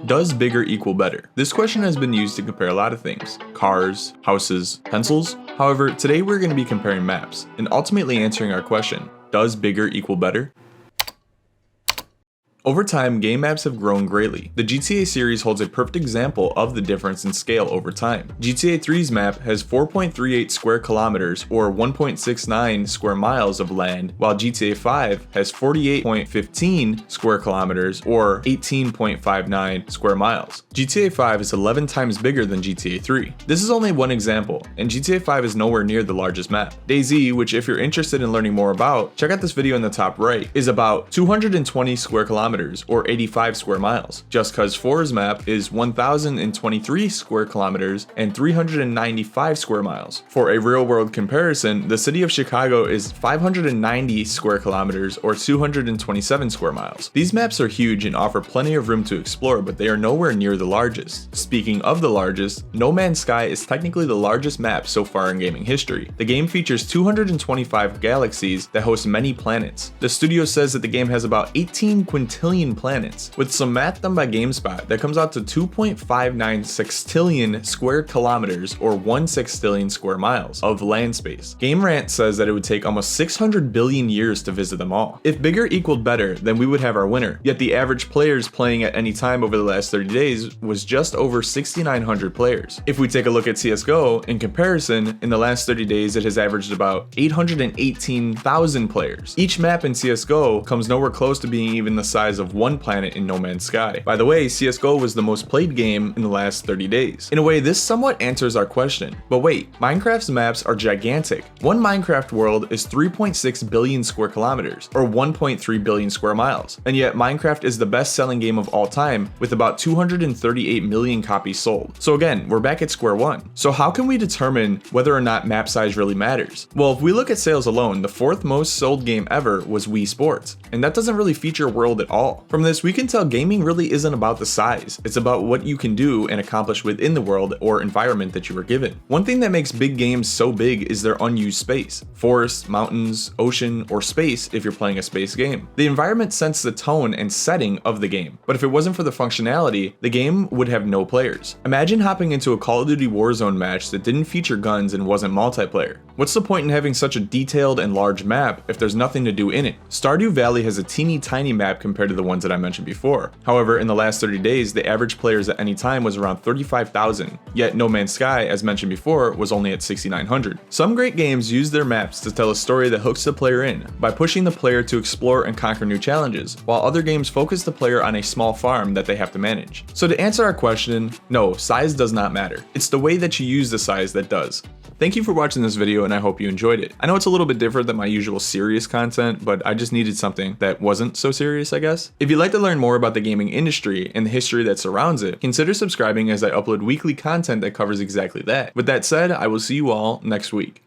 Does bigger equal better? This question has been used to compare a lot of things: cars, houses, pencils. However, today we're going to be comparing maps and ultimately answering our question: does bigger equal better? Over time, game maps have grown greatly. The GTA series holds a perfect example of the difference in scale over time. GTA 3's map has 4.38 square kilometers or 1.69 square miles of land, while GTA 5 has 48.15 square kilometers or 18.59 square miles. GTA 5 is 11 times bigger than GTA 3. This is only one example, and GTA 5 is nowhere near the largest map. DayZ, which if you're interested in learning more about, check out this video in the top right, is about 220 square kilometers or 85 square miles. Just Cause 4's map is 1,023 square kilometers and 395 square miles. For a real-world comparison, the city of Chicago is 590 square kilometers or 227 square miles. These maps are huge and offer plenty of room to explore, but they are nowhere near the largest. Speaking of the largest, No Man's Sky is technically the largest map so far in gaming history. The game features 225 galaxies that host many planets. The studio says that the game has about 18 quintillion planets. With some math done by GameSpot, that comes out to 2.59 sextillion square kilometers or 1 sextillion square miles of land space. GameRant says that it would take almost 600 billion years to visit them all. If bigger equaled better, then we would have our winner. Yet the average players playing at any time over the last 30 days was just over 6,900 players. If we take a look at CSGO, in comparison, in the last 30 days it has averaged about 818,000 players. Each map in CSGO comes nowhere close to being even the size of one planet in No Man's Sky. By the way, CSGO was the most played game in the last 30 days. In a way, this somewhat answers our question. But wait, Minecraft's maps are gigantic. One Minecraft world is 3.6 billion square kilometers, or 1.3 billion square miles. And yet, Minecraft is the best-selling game of all time, with about 238 million copies sold. So again, we're back at square one. So how can we determine whether or not map size really matters? Well, if we look at sales alone, the fourth most sold game ever was Wii Sports, and that doesn't really feature a world at all. From this, we can tell gaming really isn't about the size. It's about what you can do and accomplish within the world or environment that you were given. One thing that makes big games so big is their unused space. Forests, mountains, ocean, or space if you're playing a space game. The environment sets the tone and setting of the game, but if it wasn't for the functionality, the game would have no players. Imagine hopping into a Call of Duty Warzone match that didn't feature guns and wasn't multiplayer. What's the point in having such a detailed and large map if there's nothing to do in it? Stardew Valley has a teeny tiny map compared to the ones that I mentioned before. However, in the last 30 days, the average players at any time was around 35,000, yet No Man's Sky, as mentioned before, was only at 6,900. Some great games use their maps to tell a story that hooks the player in, by pushing the player to explore and conquer new challenges, while other games focus the player on a small farm that they have to manage. So to answer our question, no, size does not matter. It's the way that you use the size that does. Thank you for watching this video, and I hope you enjoyed it. I know it's a little bit different than my usual serious content, but I just needed something that wasn't so serious, I guess. If you'd like to learn more about the gaming industry and the history that surrounds it, consider subscribing as I upload weekly content that covers exactly that. With that said, I will see you all next week.